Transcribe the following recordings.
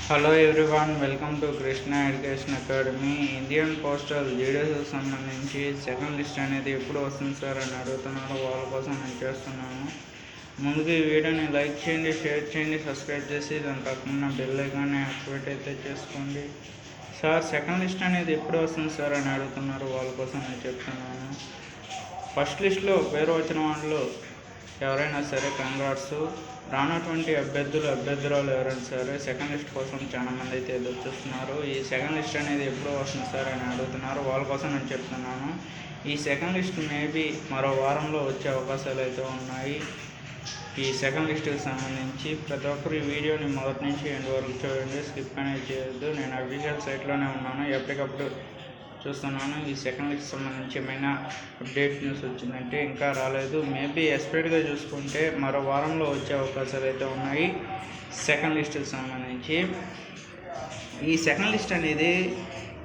Hello everyone, welcome to Krishna education academy. Indian postal జీడిఎస్కి సంబంధించి second list అనేది ఎప్పుడు వస్తుంది సార్ అని అడుగుతున్నారు. వాళ్ళ కోసం నేను చేస్తున్నాను. ముందుగా ఈ వీడియోని లైక్ చేయండి, షేర్ చేయండి, సబ్స్క్రైబ్ చేసి దాని పక్కన బెల్ ఐకాన్ని యాక్టివేట్ అయితే చేసుకోండి. సార్ సెకండ్ లిస్ట్ అనేది ఎప్పుడు వస్తుంది సార్ అని అడుగుతున్నారు. వాళ్ళ కోసం నేను చెప్తున్నాను. ఫస్ట్ లిస్ట్లో పేరు వచ్చిన వాళ్ళు ఎవరైనా సరే కంగ్రాట్స్. రానటువంటి అభ్యర్థురాలు ఎవరైనా సరే సెకండ్ లిస్ట్ కోసం చాలామంది అయితే ఎదురు చూస్తున్నారు. ఈ సెకండ్ లిస్ట్ అనేది ఎప్పుడు వస్తుంది సార్ అని అడుగుతున్నారు. వాళ్ళ కోసం నేను చెప్తున్నాను. ఈ సెకండ్ లిస్ట్ మేబీ మరో వారంలో వచ్చే అవకాశాలు అయితే ఉన్నాయి. ఈ సెకండ్ లిస్ట్కి సంబంధించి ప్రతి ఒక్కరు ఈ వీడియోని మొదటి నుంచి ఎండ్ వరకు చూడండి, స్కిప్ అనేది చేయొద్దు. నేను అఫీషియల్ సైట్లోనే ఉన్నాను, ఎప్పటికప్పుడు చూస్తున్నాను. ఈ సెకండ్ లిస్ట్ సంబంధించి ఏమైనా అప్డేట్ న్యూస్ వచ్చిందంటే ఇంకా రాలేదు. మేబీ ఎక్స్పెక్ట్గా చూసుకుంటే మరో వారంలో వచ్చే అవకాశాలు అయితే ఉన్నాయి సెకండ్ లిస్ట్కి సంబంధించి. ఈ సెకండ్ లిస్ట్ అనేది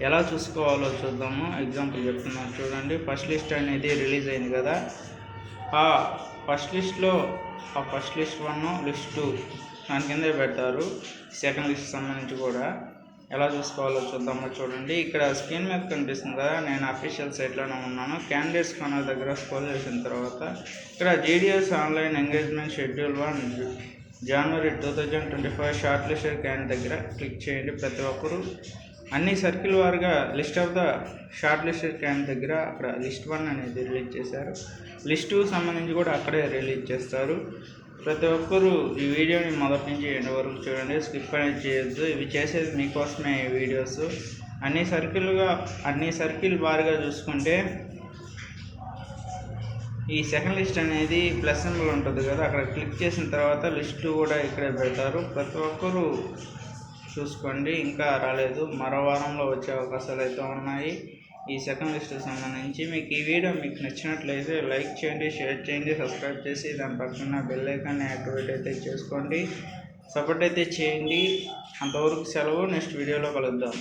ఎలా చూసుకోవాలో చూద్దాము. ఎగ్జాంపుల్ చెప్తున్నాను చూడండి. ఫస్ట్ లిస్ట్ అనేది రిలీజ్ అయింది కదా, ఆ ఫస్ట్ లిస్ట్లో ఫస్ట్ లిస్ట్ 1, లిస్ట్ 2 దాని కిందే పెడతారు. సెకండ్ లిస్ట్ సంబంధించి కూడా ఎలా చూసుకోవాలో చూద్దామో చూడండి. ఇక్కడ స్క్రీన్ మీద కనిపిస్తుంది కదా, నేను అఫీషియల్ సైట్లోనే ఉన్నాను. క్యాండిడేట్స్ కార్నర్ దగ్గర స్క్రోల్ చేసిన తర్వాత ఇక్కడ జీడిఎస్ ఆన్లైన్ ఎంగేజ్మెంట్ షెడ్యూల్ 1 జనవరి 2025 షార్ట్ లిస్టెడ్ క్యాండిడేట్ దగ్గర క్లిక్ చేయండి. ప్రతి ఒక్కరు అన్ని సర్కిల్ వారుగా list of the short listed candidate దగ్గర అక్కడ లిస్ట్ 1 అనేది రిలీజ్ చేశారు. లిస్ట్ 2 సంబంధించి కూడా అక్కడే రిలీజ్ చేస్తారు. ప్రతి ఒక్కరూ ఈ వీడియోని మొదటి నుంచి ఎండ్ వరకు చూడండి, స్కిప్ అనేది చేయొద్దు. ఇవి చేసేది మీకోసమే ఈ వీడియోస్. అన్ని సర్కిల్ వారిగా చూసుకుంటే ఈ సెకండ్ లిస్ట్ అనేది ప్లస్ సింబల్ ఉంటుంది కదా, అక్కడ క్లిక్ చేసిన తర్వాత లిస్ట్ కూడా ఇక్కడే పెడతారు. ప్రతి ఒక్కరూ చూసుకోండి. ఇంకా రాలేదు, మరో వారంలో వచ్చే అవకాశాలు అయితే ఉన్నాయి ఈ సెకండ్ లిస్ట్కి సంబంధించి. మీకు ఈ వీడియో మీకు నచ్చినట్లయితే లైక్ చేయండి, షేర్ చేయండి, సబ్స్క్రైబ్ చేసి దాని పక్కన బెల్ ఐకాన్ని యాక్టివేట్ అయితే చేసుకోండి. సపోర్ట్ అయితే చేయండి. అంతవరకు సెలవు. నెక్స్ట్ వీడియోలో కలుద్దాం.